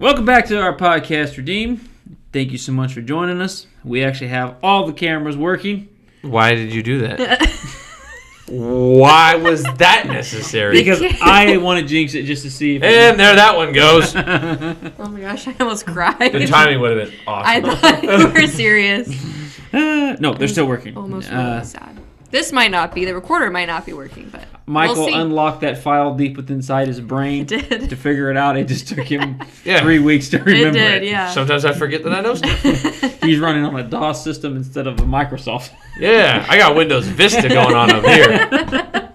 Welcome back to our podcast, Redeem. Thank you so much for joining us. We actually have all the cameras working. Why did you do that? Why was that necessary? Because I want to jinx it just to see if... And there that one goes. Oh my gosh, I almost cried. The timing would have been awesome. I thought you were serious. No, they're still working. Almost really sad. This might not be. The recorder might not be working, but Michael we'll unlocked that file deep within inside his brain It did. to figure it out. It just took him Yeah. 3 weeks to remember it did, yeah. Sometimes I forget that I know stuff. He's running on a DOS system instead of a Microsoft. Yeah, I got Windows Vista going on over here.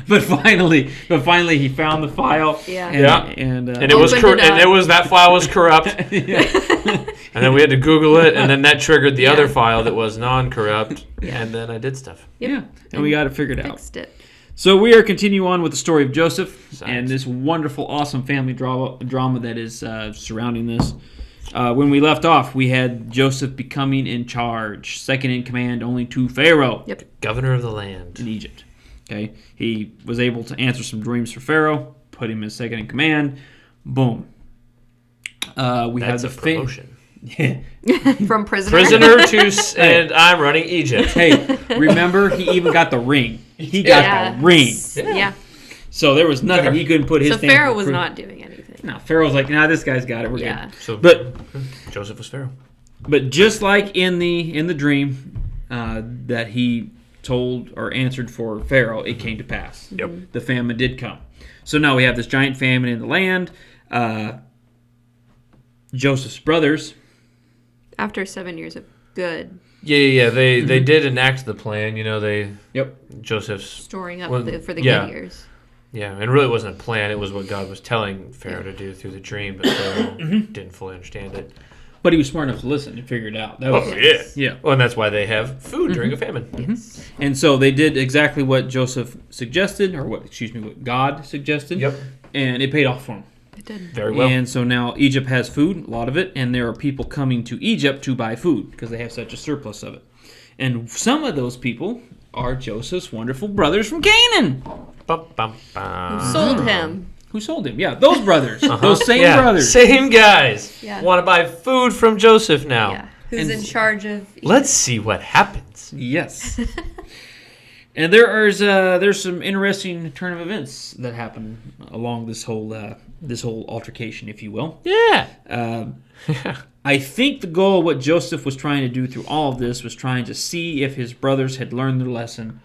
But finally, he found the file. Yeah. And And it was that file was corrupt. And then we had to Google it, and then that triggered the other file that was non-corrupt. Yeah. And then I did stuff. Yeah, and we got it figured out. Fixed it. So we are continuing on with the story of Joseph Science. and this wonderful, awesome family drama that is surrounding this. When we left off, we had Joseph becoming in charge, second in command only to Pharaoh. Yep. Governor of the land. In Egypt. Okay, he was able to answer some dreams for Pharaoh, put him as second in command. Boom. That's a promotion. From prisoner. Prisoner to and I'm running Egypt. Hey, remember he even got the ring. He got the ring. Yeah. So there was nothing he couldn't put his. So stamp Pharaoh on. was not doing anything. No, Pharaoh's like, nah, this guy's got it. We're Yeah. good. So, But Joseph was Pharaoh. But just like in the dream that he told or answered for Pharaoh, it came to pass. Yep. The famine did come. So now we have this giant famine in the land. Joseph's brothers. After 7 years of good Yeah. They did enact the plan. You know, Joseph's storing up for the yeah. good years. Yeah, and really it wasn't a plan. It was what God was telling Pharaoh to do through the dream, but Pharaoh didn't fully understand it. But he was smart enough to listen and figure it out. That was, Yeah. Well, and that's why they have food during a famine. Yes. And so they did exactly what Joseph suggested, or what God suggested. Yep. And it paid off for him. It did. Very well. And so now Egypt has food, a lot of it, and there are people coming to Egypt to buy food because they have such a surplus of it. And some of those people are Joseph's wonderful brothers from Canaan. Bum, bum, bum. Who sold him? Who sold him? Yeah, those brothers. Those same brothers. Same guys. Yeah. Want to buy food from Joseph now. Yeah. Who's And in charge of... Let's see what happens. Yes. And there's some interesting turn of events that happen along this whole altercation, if you will. Yeah. I think the goal of what Joseph was trying to do through all of this was trying to see if his brothers had learned their lesson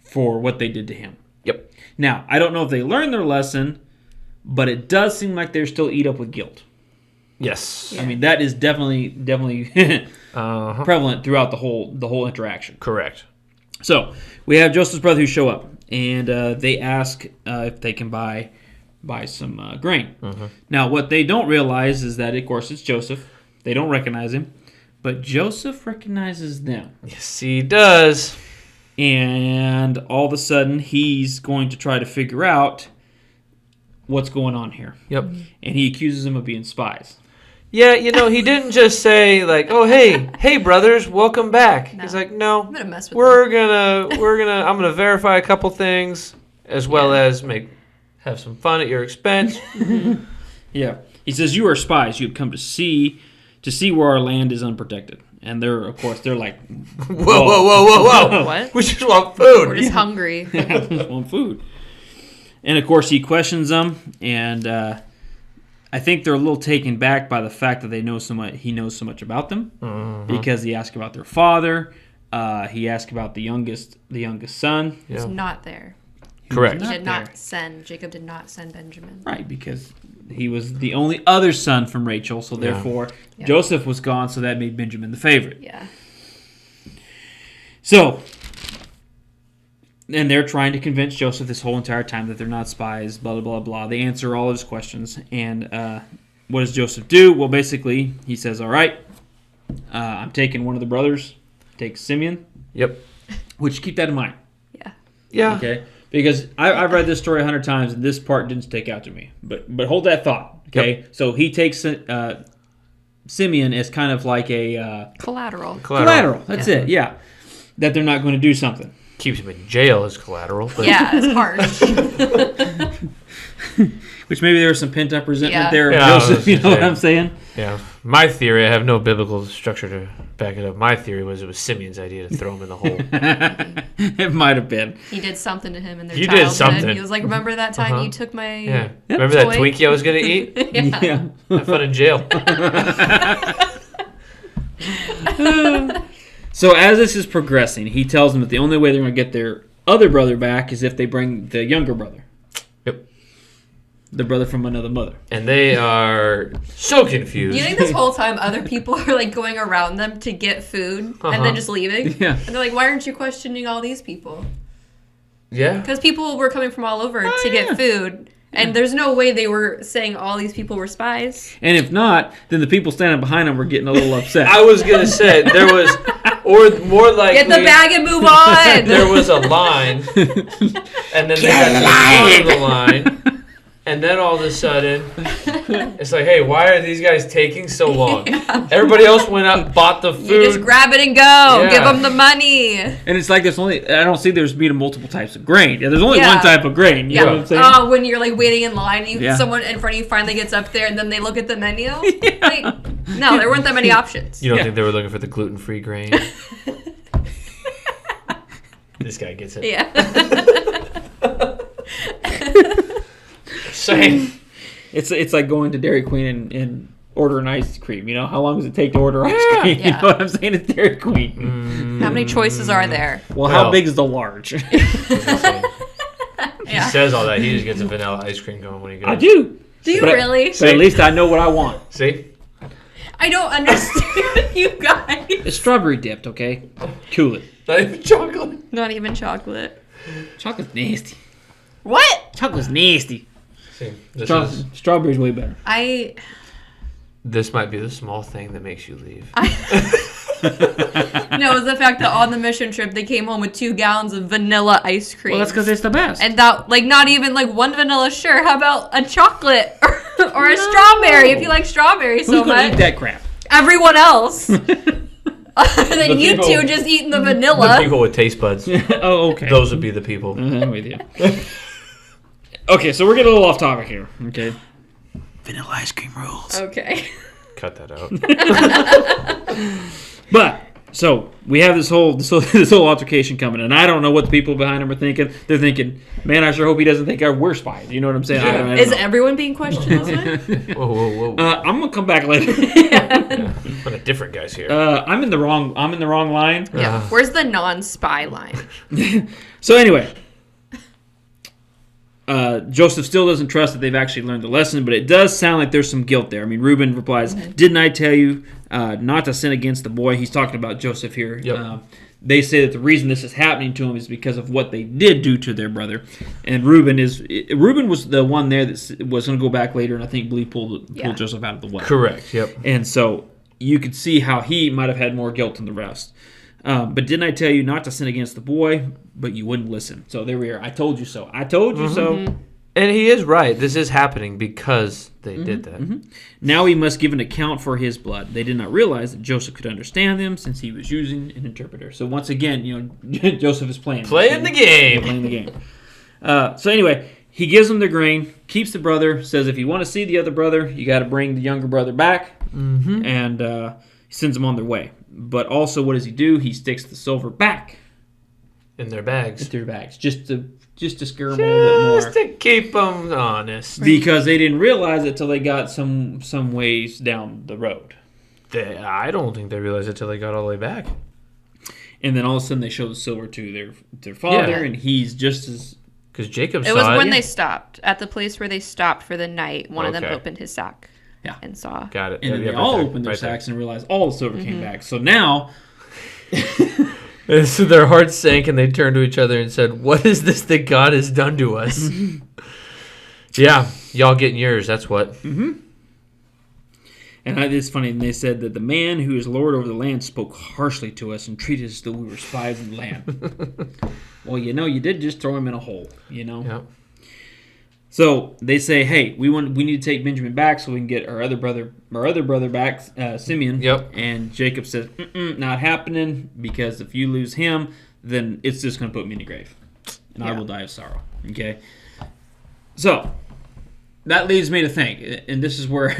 for what they did to him. Yep. Now, I don't know if they learned their lesson, but it does seem like they're still eat up with guilt. Yes. I mean, that is definitely prevalent throughout the whole interaction. Correct. So we have Joseph's brothers who show up, and they ask if they can buy some grain. Now, what they don't realize is that, of course, it's Joseph. They don't recognize him, but Joseph recognizes them. Yes, he does. And all of a sudden, he's going to try to figure out what's going on here. Yep. And he accuses them of being spies. Yeah, he didn't just say like, "Oh, hey, brothers, welcome back." No. He's like, "No, I'm gonna mess with I'm gonna verify a couple things as well as have some fun at your expense." Yeah. He says, "You are spies. You have come to see where our land is unprotected." And they're like, Whoa! What? We just want food. We're just hungry. I just want food. And of course, he questions them, and I think they're a little taken back by the fact that they know so much. He knows so much about them because he asked about their father. He asked about the youngest son. He's not there. Correct. Jacob did not send Benjamin. Right, because he was the only other son from Rachel, so therefore Joseph was gone, so that made Benjamin the favorite. Yeah. So, and they're trying to convince Joseph this whole entire time that they're not spies, blah, blah, blah, blah. They answer all his questions, and what does Joseph do? Well, basically, he says, all right, I'm taking one of the brothers, take Simeon. Yep. Which, keep that in mind. Yeah. Okay? Because I've read this story 100 times, and this part didn't stick out to me. But hold that thought, okay? Yep. So he takes Simeon as kind of like a... Collateral. That's it, yeah. That they're not going to do something. Keeps him in jail as collateral. But Yeah, it's harsh. Which maybe there was some pent up resentment there of Yeah, I was Joseph. You know saying. what I'm saying? Yeah. My theory, I have no biblical structure to back it up. My theory was it was Simeon's idea to throw him in the hole. It might have been. He did something to him in their You childhood. did something. He was like, remember that time you took my... Yeah. Remember that Toy? Twinkie I was going to eat? Yeah. Have fun in jail. So as this is progressing, he tells them that the only way they're going to get their other brother back is if they bring the younger brother. Yep. The brother from another mother. And they are so confused. You think this whole time other people are like going around them to get food and then just leaving? Yeah. And they're like, why aren't you questioning all these people? Yeah. Because people were coming from all over to get food. And there's no way they were saying all these people were spies. And if not, then the people standing behind them were getting a little upset. I was going to say, there was, or more likely... Get the bag and move on! There was a line, and then they got to the front of the line, and then all of a sudden, it's like, hey, why are these guys taking so long? Yeah. Everybody else went up, bought the food. You just grab it and go. Yeah. Give them the money. And it's like there's only, I don't see there's being multiple types of grain. Yeah, there's only Yeah. one type of grain. You know what I'm saying? Oh, when you're like waiting in line, Yeah. someone in front of you finally gets up there and then they look at the menu. Like, no, there weren't that many options. You don't Yeah. think they were looking for the gluten-free grain? This guy gets it. Yeah. Same. It's like going to Dairy Queen and ordering ice cream. You know, how long does it take to order ice cream? You Yeah. know what I'm saying? It's Dairy Queen. How many choices are there? Well, how Well. big is the large? He Yeah. says all that. He just gets a vanilla ice cream going when he goes. I do. Do you But really? But at least I know what I want. See? I don't understand you guys. It's strawberry dipped, okay? Cool it. Not even chocolate. Not even chocolate. Chocolate's nasty. What? Chocolate's nasty. See, this, Strawberry's way better. this might be the small thing that makes you leave. No, it's the fact that on the mission trip they came home with 2 gallons of vanilla ice cream. Well, that's because it's the best. And that, like, not even like one vanilla, sure. How about a chocolate or a strawberry if you like strawberries Who's so gonna much? eat that crap? Everyone else. Other than you people- two just eating the The vanilla. people with taste buds. Oh, okay. Those would be the people. I'm with you. Okay, so we're getting a little off topic here. Okay. Vanilla ice cream rules. Okay. Cut that out. But so we have this whole altercation coming, and I don't know what the people behind him are thinking. They're thinking, "Man, I sure hope he doesn't think we're spies." You know what I'm saying? I don't Is know. everyone being questioned? Whoa, whoa, whoa. I'm gonna come back later. What a different guy's here. I'm in the wrong line. Yeah. Where's the non-spy line? So anyway, Joseph still doesn't trust that they've actually learned the lesson, but it does sound like there's some guilt there. I mean, Reuben replies, "Didn't I tell you not to sin against the boy?" He's talking about Joseph here. Yep. They say that the reason this is happening to him is because of what they did do to their brother. And Reuben was the one there that was going to go back later and I believe pulled Joseph out of the well. Correct, yep. And so you could see how he might have had more guilt than the rest. But didn't I tell you not to sin against the boy? But you wouldn't listen. So there we are. I told you so. I told you so. And he is right. This is happening because they did that. Now he must give an account for his blood. They did not realize that Joseph could understand them since he was using an interpreter. So once again, Joseph is playing. Playing the game. Playing the game. So anyway, he gives them the grain, keeps the brother, says if you want to see the other brother, you got to bring the younger brother back, and he sends them on their way. But also, what does he do? He sticks the silver back In their bags. into their bags, just to scare them a little bit Just more. to keep them honest. Because they didn't realize it till they got some ways down the road. I don't think they realized it till they got all the way back. And then all of a sudden they show the silver to their father, Yeah. and he's just as... Because Jacob It saw was it. when they stopped. At the place where they stopped for the night, one of them Okay. opened his sack. Yeah. And saw. Got it. And then Yeah, they right all there, opened their right there. sacks and realized all the silver came back. So now... And so their hearts sank and they turned to each other and said, "What is this that God has done to us?" Yeah, y'all getting yours, that's what. And it's funny, and they said that the man who is Lord over the land spoke harshly to us and treated us as though we were spies of the land. Well, you did just throw him in a hole, Yeah. So they say, hey, we need to take Benjamin back so we can get our other brother back, Simeon. Yep. And Jacob says, not happening, because if you lose him, then it's just going to put me in the grave, and I will die of sorrow. Okay. So that leads me to think, and this is where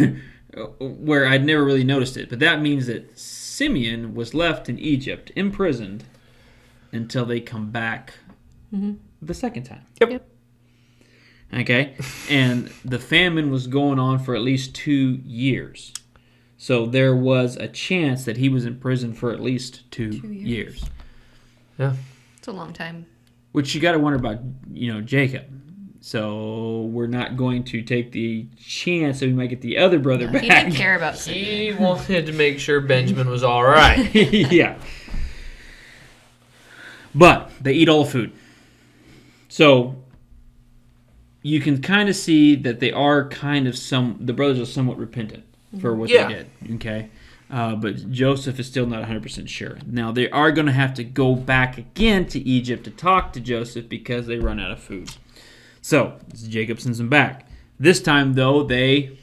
I'd never really noticed it, but that means that Simeon was left in Egypt, imprisoned, until they come back the second time. Yep. Okay? And the famine was going on for at least 2 years. So there was a chance that he was in prison for at least 2 years. Yeah. It's a long time. Which you got to wonder about, Jacob. So we're not going to take the chance that we might get the other brother back. He didn't care about Simeon. He wanted to make sure Benjamin was all right. Yeah. But they eat all the food. So you can kind of see that they are the brothers are somewhat repentant for what they did. Okay. But Joseph is still not 100% sure. Now, they are going to have to go back again to Egypt to talk to Joseph because they run out of food. So, Jacob sends them back. This time, though, they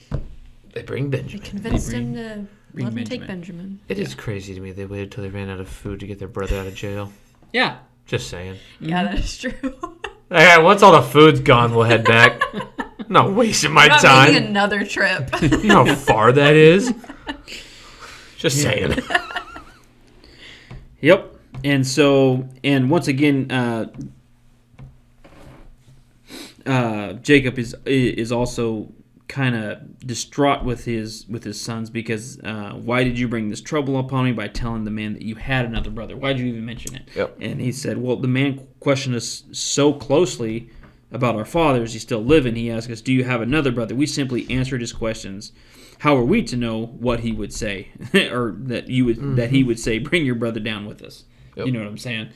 bring Benjamin. Convinced him to let him take Benjamin. It is crazy to me they waited till they ran out of food to get their brother out of jail. Yeah. Just saying. Yeah, that is true. Hey, once all the food's gone, we'll head back. I'm not wasting my Not time. making another trip. You know how far that is? Just saying. Yep. And once again, Jacob is also kind of distraught with his sons because why did you bring this trouble upon me by telling the man that you had another brother? Why did you even mention it? Yep. And he said, well, the man questioned us so closely about our father. Is he still living? He asked us, do you have another brother? We simply answered his questions. How are we to know what he would say, or that he would say, bring your brother down with us? Yep. You know what I'm saying?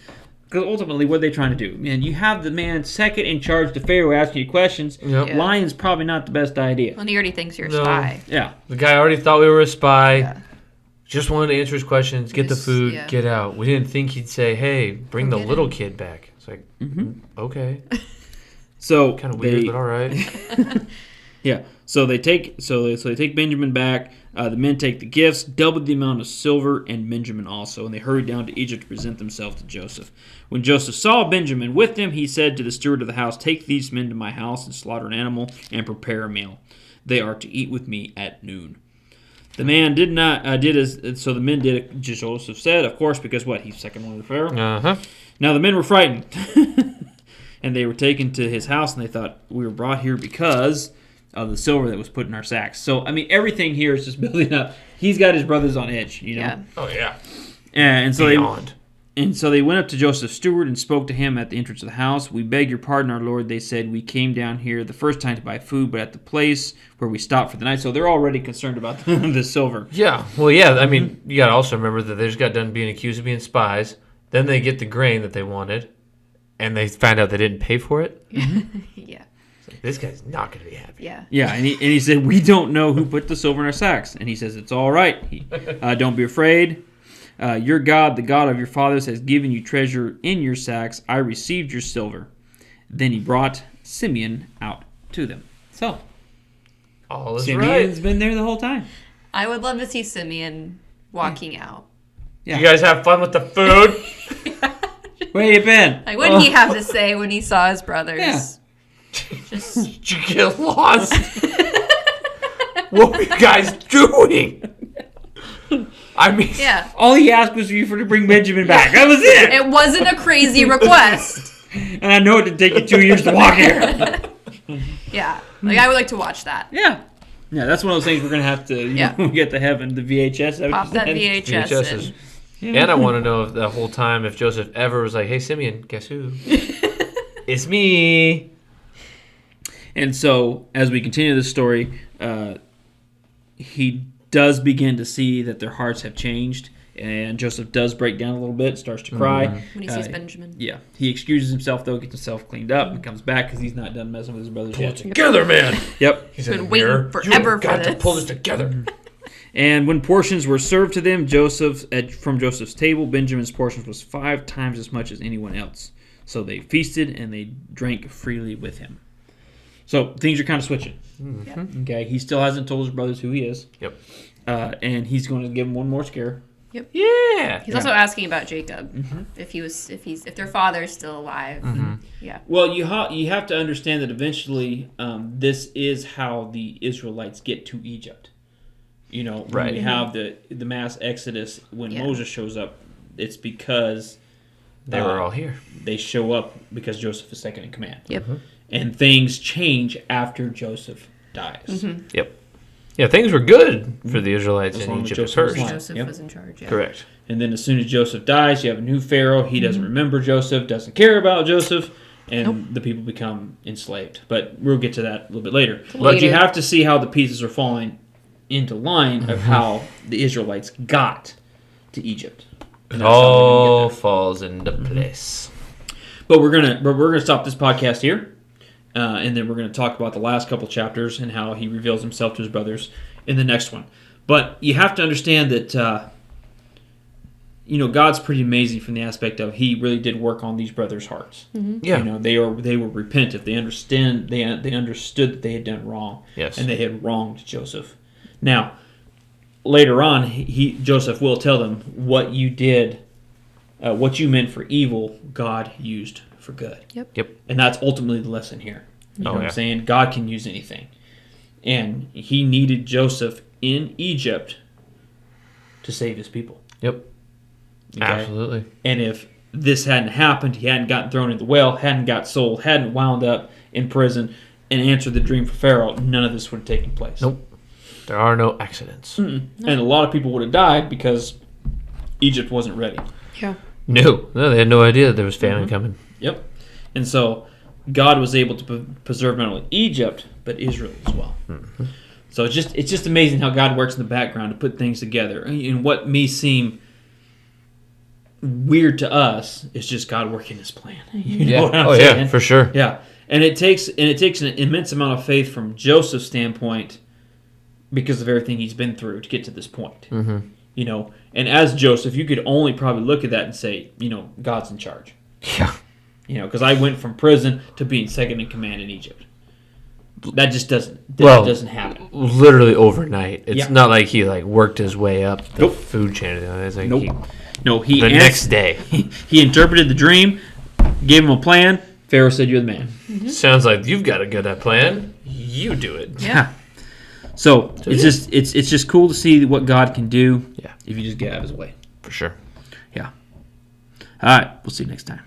Because ultimately, what are they trying to do? Man, you have the man second in charge to Pharaoh asking you questions. Yep. Yeah. Lying's probably not the best idea. Well, he already thinks you're a No. spy. Yeah. The guy already thought we were a spy. Yeah. Just wanted to answer his questions, get the Just- food, yeah. get out. We didn't think he'd say, hey, bring Go the get little him. kid back. It's like, Mhm. okay. So Kind of weird, but all right. Yeah. So they take Benjamin back. The men take the gifts, doubled the amount of silver, and Benjamin also, and they hurried down to Egypt to present themselves to Joseph. When Joseph saw Benjamin with them, he said to the steward of the house, "Take these men to my house and slaughter an animal and prepare a meal. They are to eat with me at noon." The man did not so the men did as Joseph said, of course, because what? He's second one to Pharaoh. Uh-huh. Now the men were frightened, and they were taken to his house, and they thought, we were brought here because of the silver that was put in our sacks. So, I mean, everything here is just building up. He's got his brothers on edge, you know? Yeah. Oh, yeah. And so Beyond. they went up to Joseph's steward and spoke to him at the entrance of the house. "We beg your pardon, our lord," they said. "We came down here the first time to buy food, but at the place where we stopped for the night." So they're already concerned about the silver. Yeah. Well, yeah. I mean, you got to also remember that they just got done being accused of being spies. Then they get the grain that they wanted, and they find out they didn't pay for it. Yeah. It's like, this guy's not going to be happy. Yeah. Yeah, and he said, "We don't know who put the silver in our sacks." And he says, "It's all right. Don't be afraid. Your God, the God of your fathers, has given you treasure in your sacks. I received your silver." Then he brought Simeon out to them. So, All is Simeon's right. been there the whole time. I would love to see Simeon walking out. Yeah. You guys have fun with the food? Where you been? Like, what did he have to say when he saw his brothers? Yeah. Just Did you get lost? What were you guys doing? I mean, yeah. All he asked was for you to bring Benjamin back. That was it. It wasn't a crazy request. And I know it did take you 2 years to walk here. Yeah. Like, I would like to watch that. Yeah. Yeah, that's one of those things we're going to have to, Yeah. when we get to heaven, the VHS. Pop that VHS VHSs. in. Yeah. And I want to know if the whole time if Joseph ever was like, "Hey Simeon, guess who? It's me." And so, as we continue this story, he does begin to see that their hearts have changed, and Joseph does break down a little bit, starts to cry. When he sees Benjamin. Yeah. He excuses himself, though, gets himself cleaned up, and comes back because he's not done messing with his brothers Pull it yet. together, man. Yep. He's Been in the waiting mirror. forever You've got for to this. pull this together. And when portions were served to them, from Joseph's table, Benjamin's portions was 5 times as much as anyone else. So they feasted and they drank freely with him. So things are kind of switching. Yep. Okay, he still hasn't told his brothers who he is. Yep. And he's going to give them one more scare. Yeah. He's also asking about Jacob, if their father is still alive. Yeah. Well, you have to understand that eventually, this is how the Israelites get to Egypt. You know, when we have the mass exodus, when Moses shows up, it's because they were all here. They show up because Joseph is second in command. Yep. And things change after Joseph dies. Yep. Yeah, things were good for the Israelites As in long as Egypt Joseph first. was alive. Joseph was in charge. Yeah. Correct. And then as soon as Joseph dies, you have a new Pharaoh. He doesn't remember Joseph, doesn't care about Joseph, and the people become enslaved. But we'll get to that a little bit later. But you have to see how the pieces are falling into line of how the Israelites got to Egypt. It all falls into place. But we're gonna stop this podcast here, and then we're gonna talk about the last couple chapters and how he reveals himself to his brothers in the next one. But you have to understand that God's pretty amazing from the aspect of he really did work on these brothers' hearts. Yeah. You know, they were repentant. They understood that they had done wrong. Yes. And they had wronged Joseph. Now, later on, Joseph will tell them what you did, what you meant for evil, God used for good. Yep. And that's ultimately the lesson here. You know what I'm saying? God can use anything. And he needed Joseph in Egypt to save his people. Yep. Okay? Absolutely. And if this hadn't happened, he hadn't gotten thrown in the well, hadn't got sold, hadn't wound up in prison and answered the dream for Pharaoh, none of this would have taken place. Nope. There are no accidents. And a lot of people would have died because Egypt wasn't ready. Yeah. No, they had no idea that there was famine coming. Yep. And so God was able to preserve not only Egypt, but Israel as well. So it's just amazing how God works in the background to put things together. And what may seem weird to us is just God working His plan. You know what I'm saying? Yeah, for sure. Yeah, and it takes an immense amount of faith from Joseph's standpoint because of everything he's been through to get to this point. You know, and as Joseph, you could only probably look at that and say, God's in charge. Yeah. Because I went from prison to being second in command in Egypt. That just doesn't happen. Literally overnight. It's Yeah. not like he worked his way up the Nope. food chain. It's like Next day. He interpreted the dream, gave him a plan. Pharaoh said, "You're the man." Sounds like you've got a good plan. You do it. Yeah. So it's just cool to see what God can do. Yeah. If you just get out of His way. For sure. Yeah. All right. We'll see you next time.